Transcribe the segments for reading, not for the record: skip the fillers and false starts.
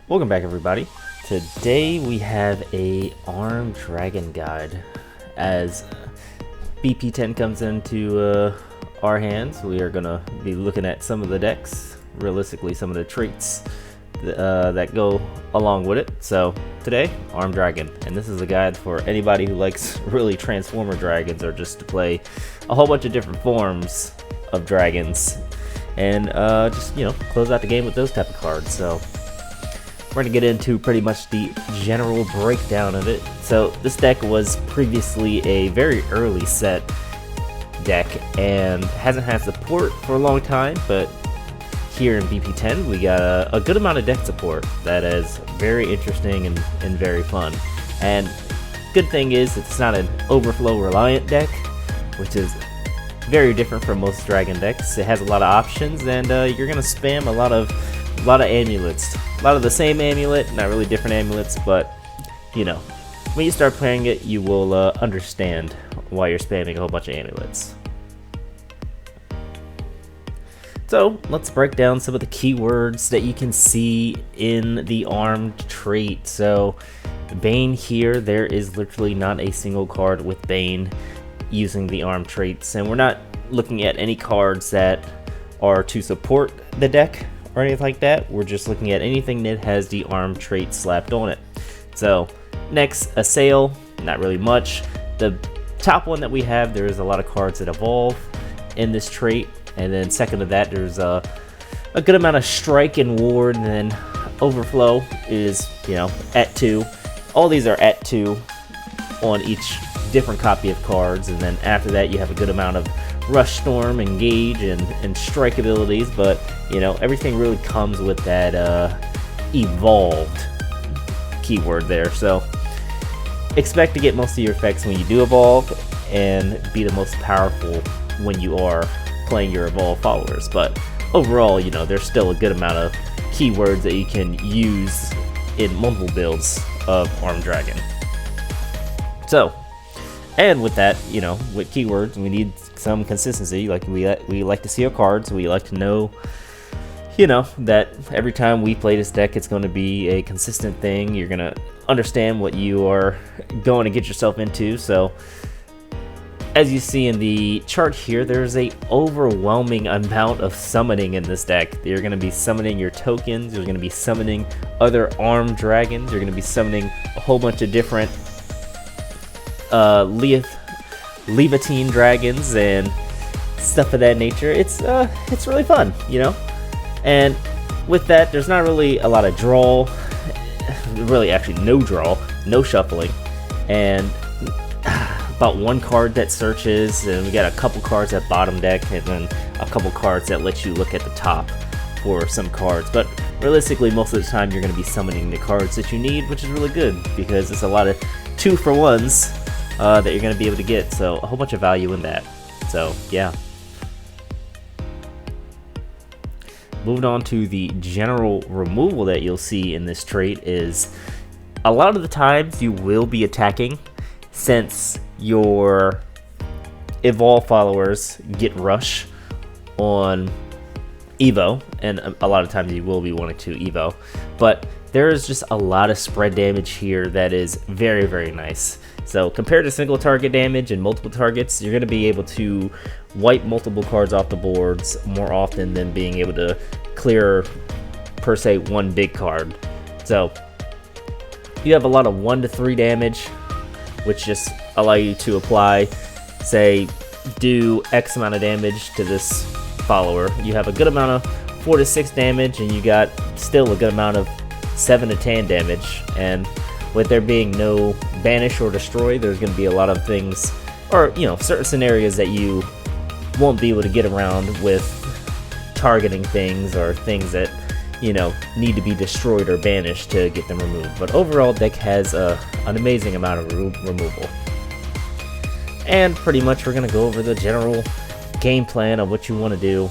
Welcome back, everybody. Today we have a Armed Dragon guide. As BP10 comes into our hands, we are gonna be looking at some of the decks, realistically some of the traits that go along with it. So today, Armed Dragon, and this is a guide for anybody who likes really Transformer dragons or just to play a whole bunch of different forms of dragons and just close out the game with those type of cards. So we're going to get into pretty much the general breakdown of it. So this deck was previously a very early set deck and hasn't had support for a long time, but here in BP10 we got a good amount of deck support that is very interesting and very fun. And good thing is it's not an overflow reliant deck, which is very different from most dragon decks. It has a lot of options, and you're going to spam a lot of amulets. A lot of the same amulet, not really different amulets, but when you start playing it, you will understand why you're spamming a whole bunch of amulets. So let's break down some of the keywords that you can see in the armed trait. So Bane here, there is literally not a single card with Bane using the armed traits, and we're not looking at any cards that are to support the deck or anything like that. We're just looking at anything that has the armed trait slapped on it. So next, Assail, not really much. The top one that we have, there is a lot of cards that evolve in this trait, and then second to that, there's a good amount of Strike and Ward, and then Overflow is at 2. All these are at 2 on each different copy of cards, and then after that you have a good amount of Rush, Storm, Engage, and Strike abilities, but everything really comes with that evolved keyword there. So expect to get most of your effects when you do evolve, and be the most powerful when you are playing your evolved followers. But overall, there's still a good amount of keywords that you can use in multiple builds of Armed Dragon. So, and with that, with keywords, we need some consistency. Like we like to see our cards. We like to know, that every time we play this deck, it's going to be a consistent thing. You're going to understand what you are going to get yourself into. So, as you see in the chart here, there's a overwhelming amount of summoning in this deck. You're going to be summoning your tokens. You're going to be summoning other armed dragons. You're going to be summoning a whole bunch of different Levantine dragons and stuff of that nature. It's really fun, And with that, there's not really a lot of draw. Really, actually, no draw, no shuffling, and about one card that searches, and we got a couple cards at bottom deck, and then a couple cards that let you look at the top for some cards. But realistically, most of the time, you're going to be summoning the cards that you need, which is really good because it's a lot of 2-for-1s that you're going to be able to get. So a whole bunch of value in that. So yeah. Moving on to the general removal that you'll see in this trait is a lot of the times you will be attacking, since your evolve followers get rush on Evo, and a lot of times you will be wanting to Evo, but there is just a lot of spread damage here that is very, very nice. So compared to single target damage and multiple targets, you're going to be able to wipe multiple cards off the boards more often than being able to clear, per se, one big card. So you have a lot of 1 to 3 damage, which just allow you to apply, say, do X amount of damage to this follower. You have a good amount of 4 to 6 damage, and you got still a good amount of 7 to 10 damage. And with there being no banish or destroy, there's going to be a lot of things, or certain scenarios that you won't be able to get around with targeting things, or things that need to be destroyed or banished to get them removed. But overall, deck has an amazing amount of removal. And pretty much we're going to go over the general game plan of what you want to do.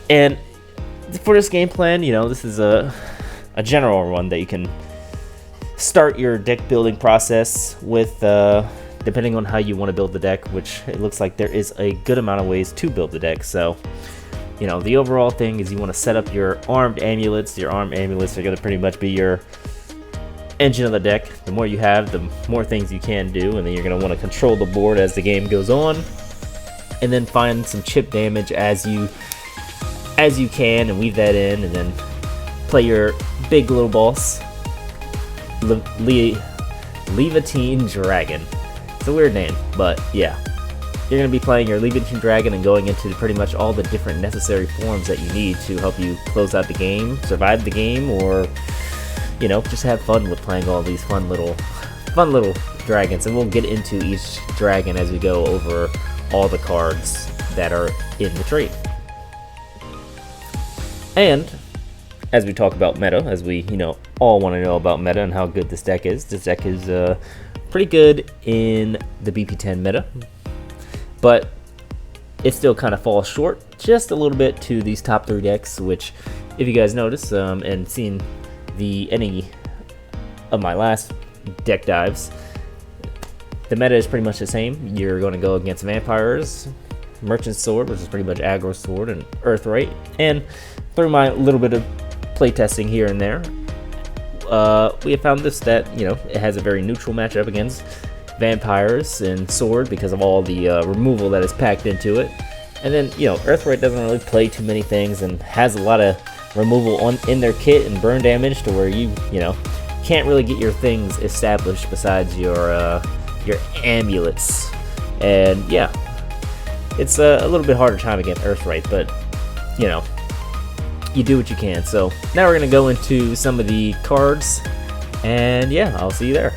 And for this game plan, this is a general one that you can start your deck building process with, depending on how you want to build the deck, which it looks like there is a good amount of ways to build the deck. So you know, the overall thing is you want to set up your armed amulets. Your armed amulets are going to pretty much be your engine of the deck. The more you have, the more things you can do, and then you're going to want to control the board as the game goes on, and then find some chip damage as you can and weave that in, and then play your big little boss, Levantine Dragon. It's a weird name, but yeah. You're going to be playing your Levantine Dragon and going into pretty much all the different necessary forms that you need to help you close out the game, survive the game, or, you know, just have fun with playing all these fun little dragons. And we'll get into each dragon as we go over all the cards that are in the trait. And as we talk about meta, as we, you know, all want to know about meta and how good this deck is pretty good in the BP10 meta, but it still kind of falls short just a little bit to these top 3 decks, which, if you guys notice, and seen any of my last deck dives, the meta is pretty much the same. You're going to go against Vampires, Merchant Sword, which is pretty much aggro sword, and Earthright, and through my little bit of playtesting here and there, we have found this that, you know, it has a very neutral matchup against Vampires and Sword because of all the removal that is packed into it. And then, you know, Earthright doesn't really play too many things and has a lot of removal in their kit and burn damage to where you know, can't really get your things established besides your amulets. And yeah, it's a little bit harder time against Earthright, but, you know, you do what you can. So now we're going to go into some of the cards, and yeah, I'll see you there.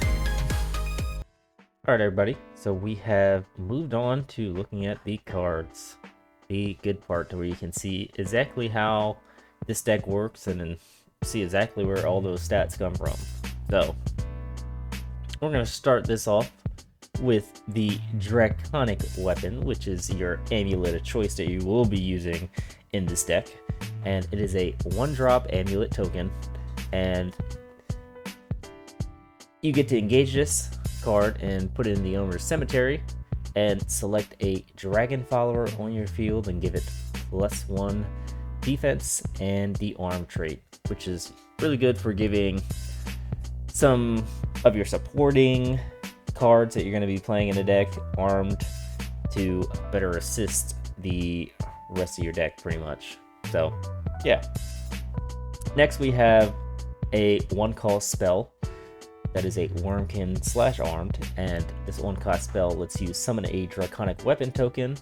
Alright everybody, so we have moved on to looking at the cards. The good part to where you can see exactly how this deck works and then see exactly where all those stats come from. So we're going to start this off with the Draconic Weapon, which is your amulet of choice that you will be using in this deck. And it is a 1-drop amulet token, and you get to engage this card and put it in the owner's cemetery and select a dragon follower on your field and give it +1 defense and the arm trait, which is really good for giving some of your supporting cards that you're going to be playing in the deck armed to better assist the rest of your deck pretty much. So yeah. Next we have a 1-cost spell that is a Wormkin /armed, and this 1-cost spell lets you summon a Draconic Weapon token,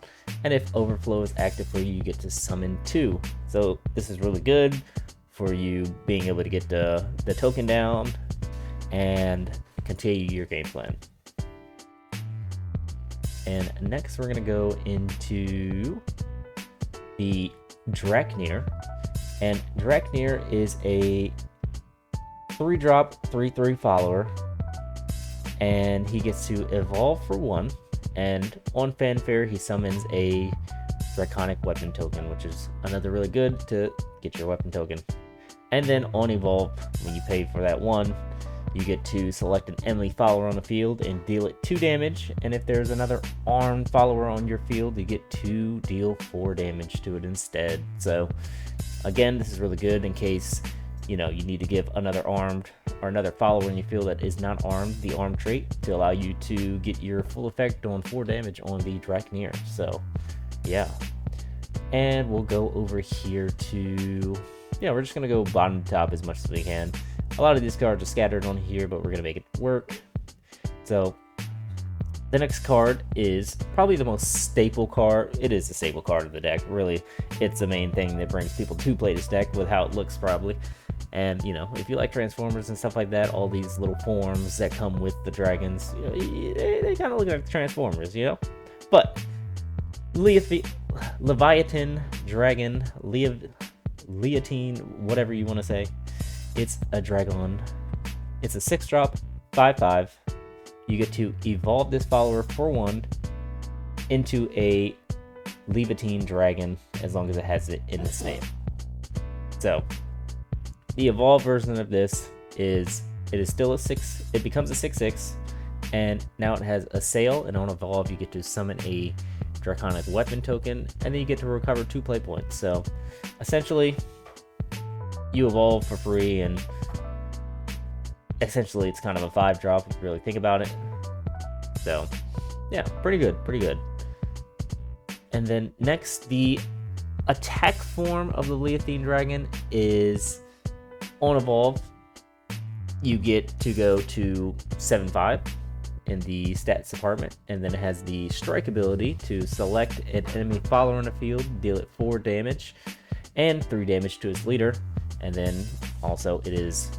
and if Overflow is active for you, you get to summon 2. So this is really good for you being able to get the token down and continue your game plan. And next we're going to go into the Draknir, and Draknir is a 3-drop 3/3 follower, and he gets to evolve for 1, and on fanfare he summons a Draconic Weapon token, which is another really good to get your weapon token. And then on evolve, when you pay for that 1, you get to select an enemy follower on the field and deal it 2 damage, and if there's another armed follower on your field, you get to deal 4 damage to it instead. So again, this is really good in case, you know, you need to give another armed or another follower in your field that is not armed the arm trait to allow you to get your full effect on 4 damage on the Draknir. So yeah, and we'll go over here to, yeah, we're just gonna go bottom to top as much as we can. A lot of these cards are scattered on here, but we're gonna make it work. So the next card is probably the most staple card. It is the staple card of the deck, really. It's the main thing that brings people to play this deck with how it looks, probably. And, you know, if you like Transformers and stuff like that, all these little forms that come with the dragons, you know, they kind of look like Transformers, you know? But Leviathan Dragon, Leontine, whatever you want to say. It's a dragon. It's a 6-drop, 5/5. You get to evolve this follower for 1 into a Levantine Dragon as long as it has it in its name. So the evolved version of this is, it is still a 6. It becomes a 6/6, and now it has a sail, and on evolve you get to summon a Draconic Weapon token, and then you get to recover 2 play points. So essentially, you evolve for free, and essentially it's kind of a 5-drop if you really think about it. So yeah, pretty good, pretty good. And then next, the attack form of the Leothine Dragon is on evolve. You get to go to 7/5 in the stats department, and then it has the strike ability to select an enemy follower on the field, deal it 4 damage and 3 damage to its leader, and then also it is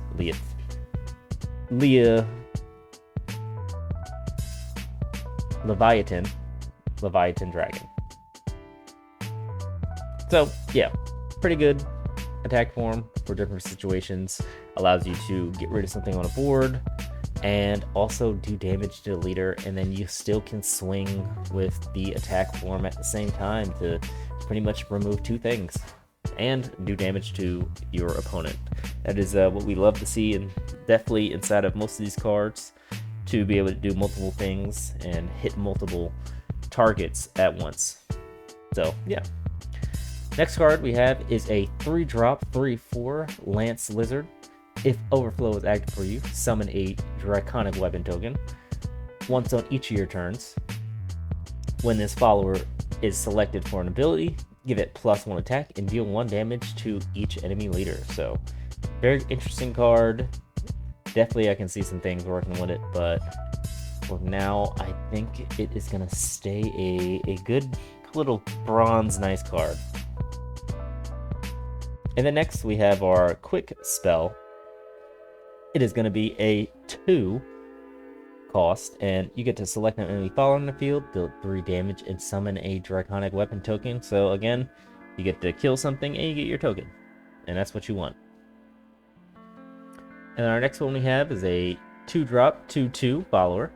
Leviathan Dragon. So yeah, pretty good attack form for different situations. Allows you to get rid of something on a board and also do damage to the leader, and then you still can swing with the attack form at the same time to pretty much remove 2 things and do damage to your opponent. That is what we love to see, and definitely inside of most of these cards, to be able to do multiple things and hit multiple targets at once. So yeah. Next card we have is a 3-drop 3/4 Lance Lizard. If Overflow is active for you, summon a Draconic Weapon token once on each of your turns. When this follower is selected for an ability, give it +1 attack and deal 1 damage to each enemy leader. So very interesting card. Definitely I can see some things working with it, but for now I think it is going to stay a good little bronze nice card. And then next we have our quick spell. It is going to be a 2 cost, and you get to select an enemy follower on the field, deal 3 damage, and summon a Draconic Weapon token. So again, you get to kill something and you get your token, and that's what you want. And our next one we have is a 2-drop 2/2 follower.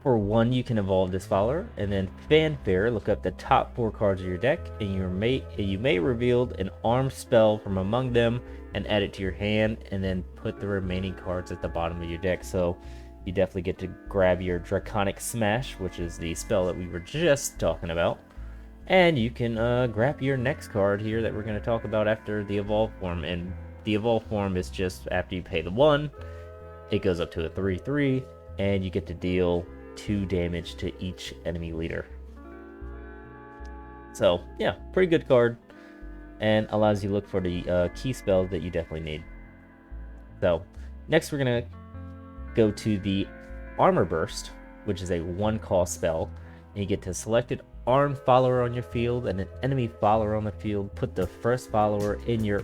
For 1, you can evolve this follower, and then Fanfare, look up the top 4 cards of your deck, and you may reveal an armed spell from among them and add it to your hand, and then put the remaining cards at the bottom of your deck. So you definitely get to grab your Draconic Smash, which is the spell that we were just talking about, and you can grab your next card here that we're going to talk about after the evolve form. And the evolve form is just after you pay the 1, it goes up to a 3/3, and you get to deal 2 damage to each enemy leader. So yeah, pretty good card, and allows you to look for the key spells that you definitely need. So next we're gonna go to the Armor Burst, which is a 1-cost spell, and you get to select an armed follower on your field and an enemy follower on the field. Put the first follower in your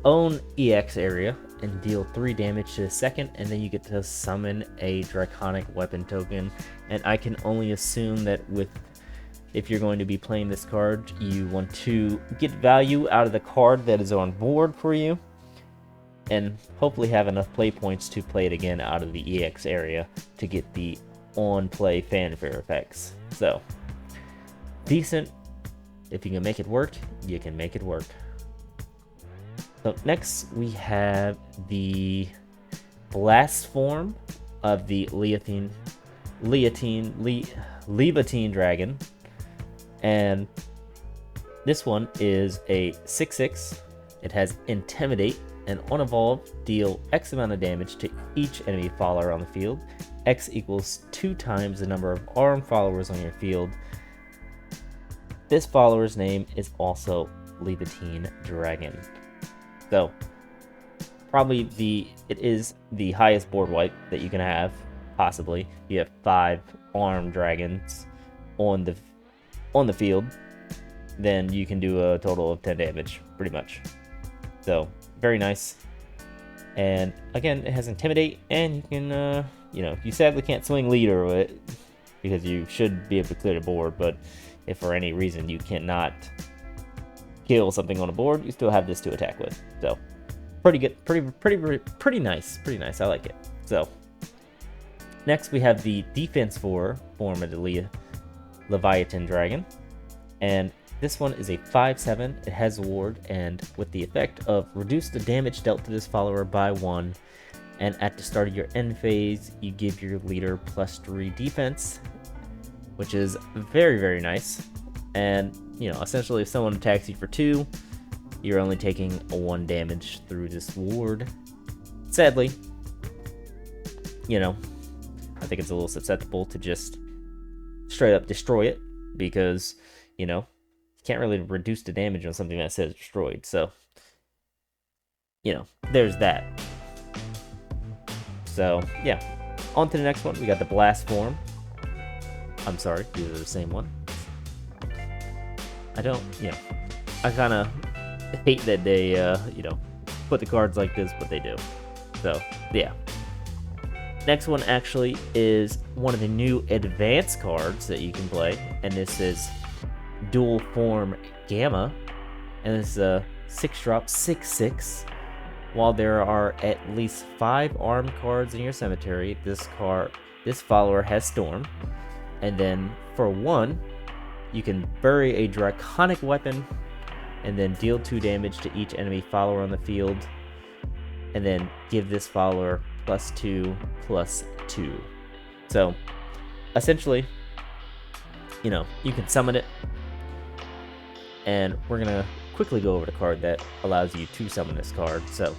own EX area and deal 3 damage to the second, and then you get to summon a Draconic Weapon token. And I can only assume that if you're going to be playing this card, you want to get value out of the card that is on board for you, and hopefully have enough play points to play it again out of the EX area to get the on-play Fanfare effects. So decent. If you can make it work, you can make it work. So next we have the blast form of the Leviatine Dragon, and this one is a 6/6. It has Intimidate, and on evolve, deal X amount of damage to each enemy follower on the field. X equals 2 times the number of armed followers on your field. This follower's name is also Leviatine Dragon. So probably it is the highest board wipe that you can have, possibly. You have 5 armed dragons on the field, then you can do a total of 10 damage, pretty much. So very nice. And again, it has Intimidate, and you can you sadly can't swing leader with it because you should be able to clear the board, but if for any reason you cannot kill something on a board, you still have this to attack with. So pretty good, pretty nice. I like it. So next we have the defense form of the Leviathan Dragon, and this one is a 5/7. It has a ward, and with the effect of reduce the damage dealt to this follower by 1, and at the start of your end phase you give your leader +3 defense, which is very, very nice. And, you know, essentially if someone attacks you for 2, you're only taking 1 damage through this ward. Sadly, you know, I think it's a little susceptible to just straight up destroy it, because, you know, you can't really reduce the damage on something that says destroyed. So, you know, there's that. So, yeah. On to the next one. We got the Blast Form. I'm sorry, these are the same one. I don't, you know, I kind of hate that they, you know, put the cards like this, but they do. So, yeah. Next one actually is one of the new advanced cards that you can play, and this is Dual Form Gamma, and it's a 6-drop 6/6. While there are at least 5 armed cards in your cemetery, this follower has Storm, and then for 1, you can bury a draconic weapon, and then deal 2 damage to each enemy follower on the field, and then give this follower +2/+2. So, essentially, you know, you can summon it, and we're gonna quickly go over the card that allows you to summon this card. So,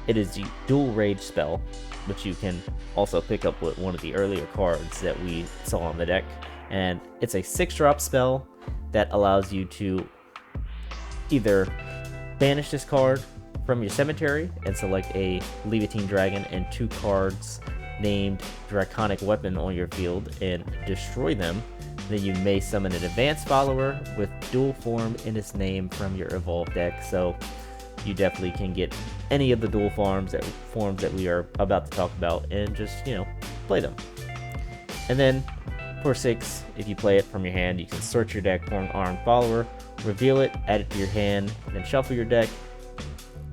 it is the Dual Rage spell, which you can also pick up with one of the earlier cards that we saw on the deck, and it's a 6-drop spell that allows you to either banish this card from your cemetery and select a Levantine Dragon and 2 cards named Draconic Weapon on your field and destroy them. Then you may summon an advanced follower with Dual Form in its name from your Evolved deck. So you definitely can get any of the dual forms that we are about to talk about and just, you know, play them. And then for 6, if you play it from your hand, you can search your deck for an armed follower, reveal it, add it to your hand, then shuffle your deck,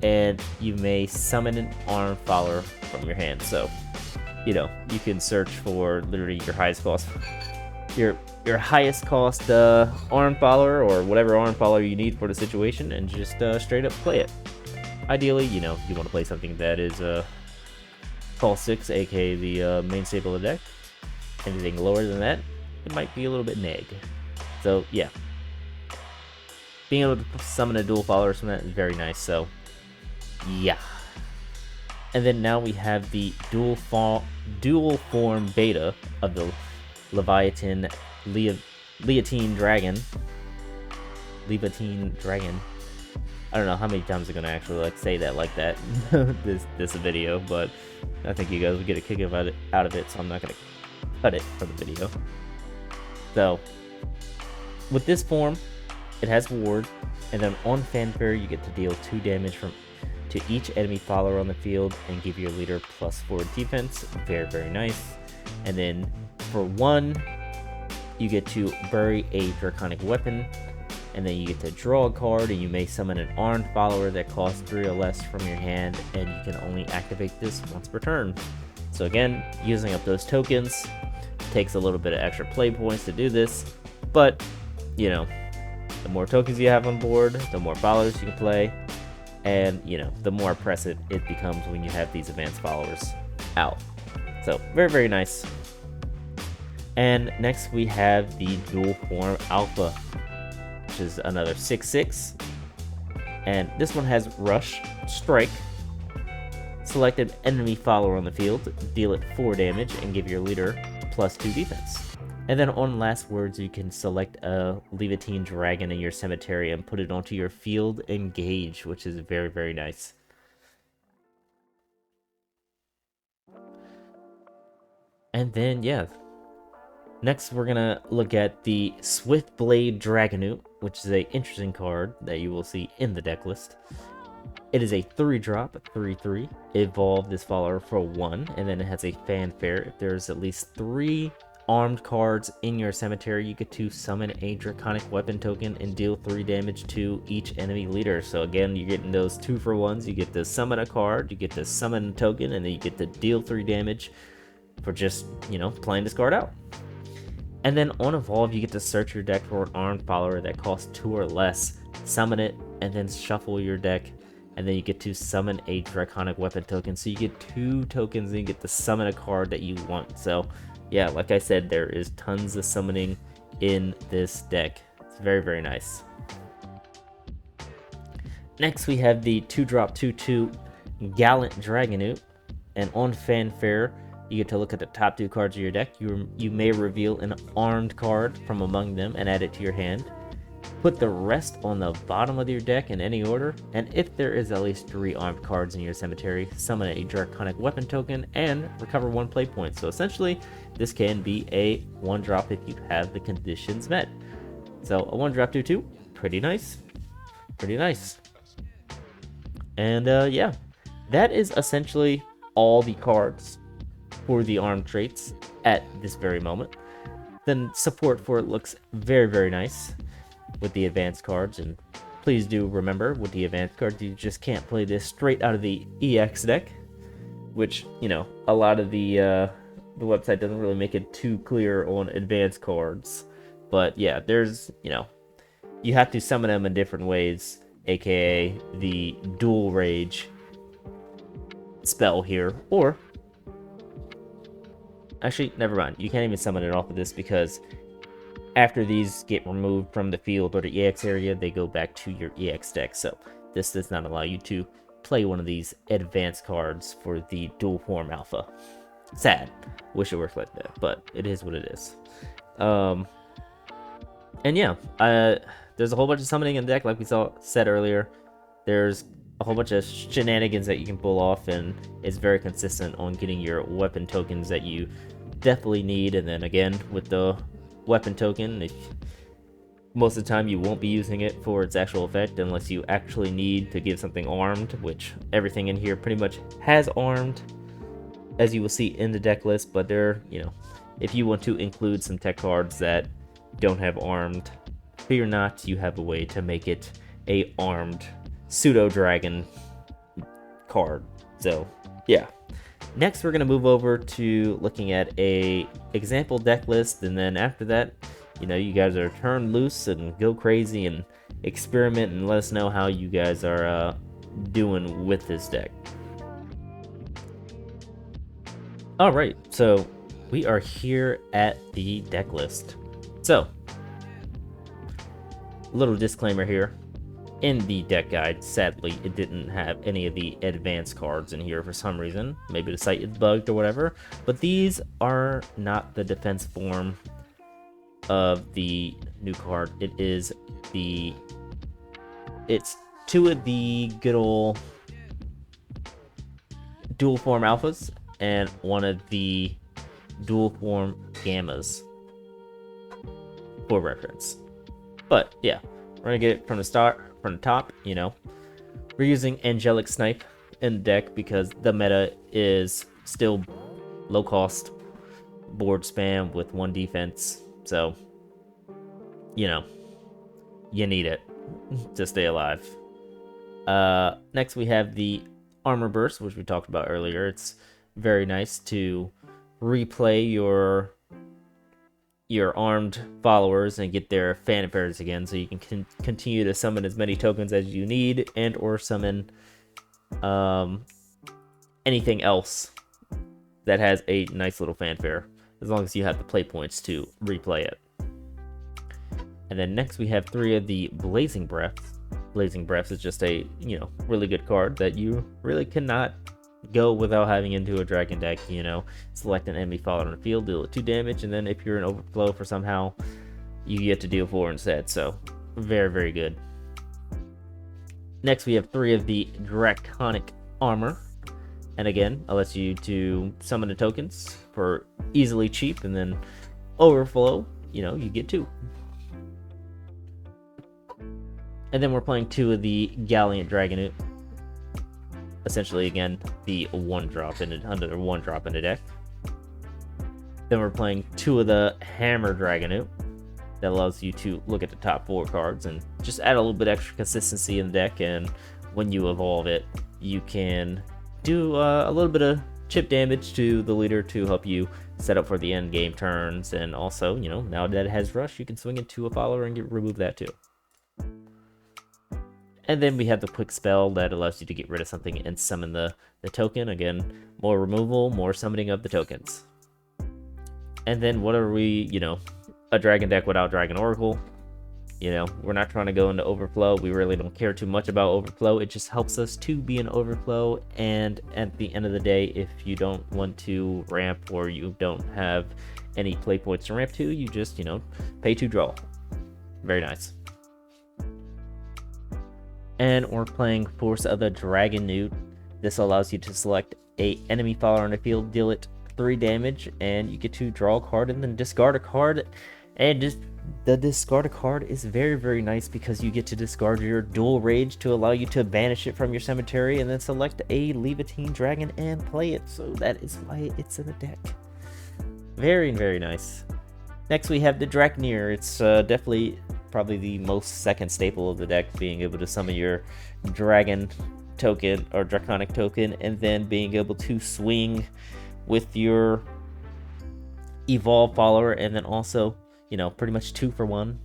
and you may summon an armed follower from your hand. So, you know, you can search for literally your highest cost, your highest cost armed follower, or whatever armed follower you need for the situation, and just straight up play it. Ideally, you know, you want to play something that is cost 6, aka the main staple of the deck. Anything lower than that, it might be a little bit neg. So yeah, being able to summon a dual follower from that is very nice. So yeah. And then now we have the dual form beta of the Leviathan Levantine Dragon. I don't know how many times I'm gonna actually like say that like that this video, but I think you guys will get a kick out of it, so I'm not gonna cut it for the video. So with this form, it has ward, and then on fanfare you get to deal 2 damage to each enemy follower on the field and give your leader +4 defense. Very, very nice. And then for 1, you get to bury a draconic weapon, and then you get to draw a card, and you may summon an armed follower that costs 3 or less from your hand, and you can only activate this once per turn. So again, using up those tokens takes a little bit of extra play points to do this, but you know, the more tokens you have on board, the more followers you can play, and you know, the more oppressive it becomes when you have these advanced followers out. So very, very nice. And next we have the Dual Form Alpha, which is another 6/6, and this one has Rush, Strike. Select an enemy follower on the field, deal it 4 damage, and give your leader +2 defense. And then on last words, you can select a Levantine Dragon in your cemetery and put it onto your field engage, which is very, very nice. And then, yeah. Next, we're gonna look at the Swiftblade Dragonoot, which is an interesting card that you will see in the deck list. It is a 3-drop, 3/3. Evolve this follower for 1, and then it has a fanfare. If there's at least 3 armed cards in your cemetery, you get to summon a Draconic Weapon token and deal 3 damage to each enemy leader. So again, you're getting those 2-for-1s. You get to summon a card, you get to summon a token, and then you get to deal 3 damage for just, you know, playing this card out. And then on Evolve, you get to search your deck for an armed follower that costs 2 or less, summon it, and then shuffle your deck, and then you get to summon a Draconic Weapon token. So you get 2 tokens, and you get to summon a card that you want. So yeah, like I said, there is tons of summoning in this deck. It's very, very nice. Next, we have the 2-drop 2/2 Gallant Dragonute, and on Fanfare, you get to look at the top 2 cards of your deck. You may reveal an armed card from among them and add it to your hand. Put the rest on the bottom of your deck in any order, and if there is at least 3 armed cards in your cemetery, summon a Draconic Weapon token and recover 1 play point. So essentially, this can be a 1-drop if you have the conditions met. So a 1-drop 2/2, pretty nice. Pretty nice. And yeah, that is essentially all the cards for the armed traits at this very moment. Then support for it looks very, very nice with the advanced cards, and please do remember with the advanced cards, you just can't play this straight out of the EX deck, which, you know, a lot of the website doesn't really make it too clear on advanced cards. But yeah, there's, you know, you have to summon them in different ways, aka the dual rage spell here, or actually, never mind, you can't even summon it off of this because after these get removed from the field or the EX area, they go back to your EX deck. So this does not allow you to play one of these advanced cards for the dual form alpha. Sad. Wish it worked like that, but it is what it is. And yeah, there's a whole bunch of summoning in the deck, like we said earlier. There's a whole bunch of shenanigans that you can pull off, and it's very consistent on getting your weapon tokens that you definitely need. And then again, with the weapon token, most of the time you won't be using it for its actual effect unless you actually need to give something armed, which everything in here pretty much has armed, as you will see in the deck list. But there, you know, if you want to include some tech cards that don't have armed, fear not, you have a way to make it a armed pseudo dragon card. So yeah, next we're gonna move over to looking at a example deck list, and then after that, you know, you guys are turned loose and go crazy and experiment and let us know how you guys are doing with this deck. All right, so we are here at the deck list. So, little disclaimer here. In the deck guide, sadly, it didn't have any of the advanced cards in here for some reason. Maybe the site is bugged or whatever. But these are not the defense form of the new card. It's 2 of the good old dual form alphas and 1 of the dual form gammas for reference. But yeah, we're gonna get it from the top. You know, we're using Angelic Snipe in the deck because the meta is still low cost board spam with 1 defense. So, you know, you need it to stay alive. Next we have the Armor Burst, which we talked about earlier. It's very nice to replay your armed followers and get their fanfares again, so you can continue to summon as many tokens as you need, and or summon anything else that has a nice little fanfare, as long as you have the play points to replay it. And then next we have 3 of the Blazing Breaths. Blazing Breaths is just a, you know, really good card that you really cannot go without having into a dragon deck. You know, select an enemy follower on the field, deal it 2 damage, and then if you're in overflow for somehow, you get to deal 4 instead. So very, very good. Next we have 3 of the Draconic Armor, and again, allows you to summon the tokens for easily cheap, and then overflow, you know, you get 2. And then we're playing 2 of the Gallant Dragonute. Essentially, again, the 1-drop in another 1-drop in the deck. Then we're playing 2 of the Hammer Dragonute. That allows you to look at the top 4 cards and just add a little bit extra consistency in the deck. And when you evolve it, you can do a little bit of chip damage to the leader to help you set up for the end game turns. And also, you know, now that it has rush, you can swing it to a follower and remove that too. And then we have the quick spell that allows you to get rid of something and summon the token. Again, more removal, more summoning of the tokens. And then what are we, a dragon deck without Dragon Oracle? We're not trying to go into overflow. We really don't care too much about overflow. It just helps us to be an overflow. And at the end of the day, if you don't want to ramp or you don't have any play points to ramp to, you just, pay to draw. Very nice. And we're playing Force of the Dragon Newt. This allows you to select a enemy follower on the field, deal it 3 damage, and you get to draw a card and then discard a card. And just the discard a card is very, very nice because you get to discard your dual rage to allow you to banish it from your cemetery and then select a Levantine dragon and play it. So that is why it's in the deck. Very, very nice. Next we have the Draknir. It's definitely probably the most second staple of the deck, being able to summon your dragon token or draconic token and then being able to swing with your evolve follower, and then also pretty much 2 for 1.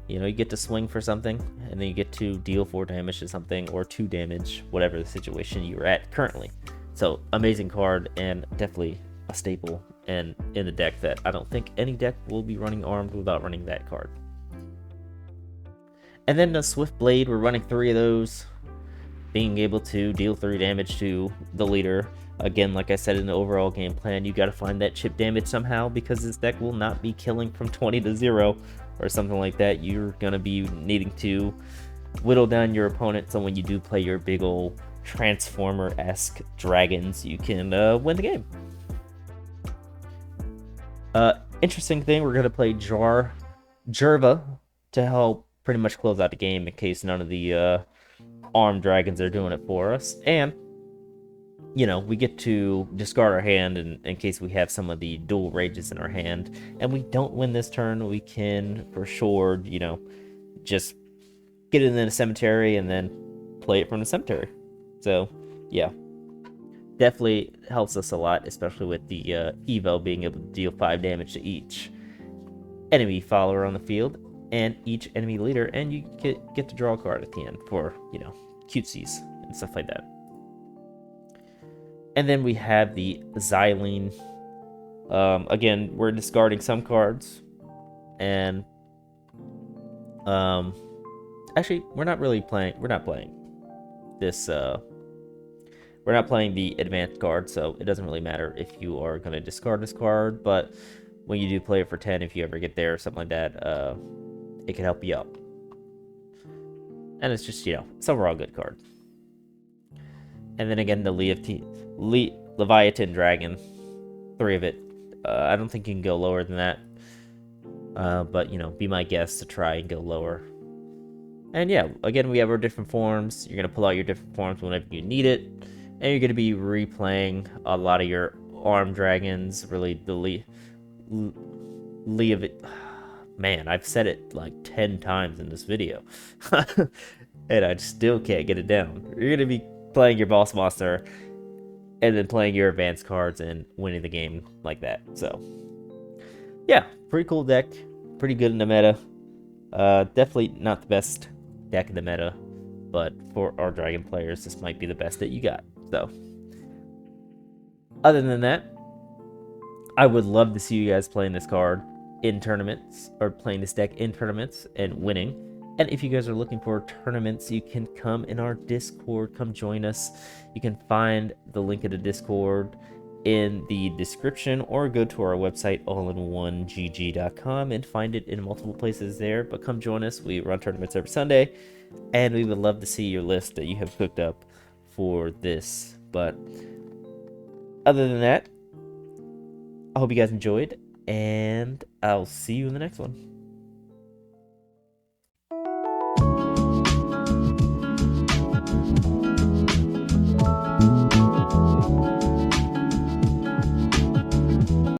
You get to swing for something and then you get to deal 4 damage to something or 2 damage, whatever the situation you're at currently. So amazing card and definitely a staple and in the deck that I don't think any deck will be running armed without running that card. And then the Swift Blade, we're running 3 of those, being able to deal 3 damage to the leader. Again, like I said in the overall game plan, you got to find that chip damage somehow because this deck will not be killing from 20 to 0 or something like that. You're going to be needing to whittle down your opponent, so when you do play your big old Transformer-esque dragons, you can win the game. Interesting thing, we're going to play Jerva to help pretty much close out the game in case none of the armed dragons are doing it for us. And we get to discard our hand in case we have some of the dual rages in our hand, and we don't win this turn, we can for sure, just get it in the cemetery and then play it from the cemetery. So yeah, definitely helps us a lot, especially with the Evo being able to deal 5 damage to each enemy follower on the field and each enemy leader, and you get to draw a card at the end for cutesies and stuff like that. And then we have the Xylene. Again, we're discarding some cards, and actually, we're not playing this. We're not playing the advanced card, so it doesn't really matter if you are going to discard this card. But when you do play it for 10, if you ever get there or something like that, it can help you out. And it's just it's overall a good card. And then again, the Leviathan Dragon, 3 of it. I don't think you can go lower than that. But, be my guest to try and go lower. And yeah, again, we have our different forms. You're going to pull out your different forms whenever you need it. And you're going to be replaying a lot of your armed dragons. Really, the Man, I've said it like 10 times in this video. And I still can't get it down. You're going to be playing your boss monster and then playing your advanced cards and winning the game like that. So yeah, pretty cool deck, pretty good in the meta. Definitely not the best deck in the meta, but for our dragon players, this might be the best that you got. So other than that, I would love to see you guys playing this card in tournaments, or playing this deck in tournaments and winning. And if you guys are looking for tournaments, you can come in our Discord, come join us. You can find the link in the Discord in the description, or go to our website, allinonegg.com, and find it in multiple places there. But come join us. We run tournaments every Sunday, and we would love to see your list that you have cooked up for this. But other than that, I hope you guys enjoyed, and I'll see you in the next one.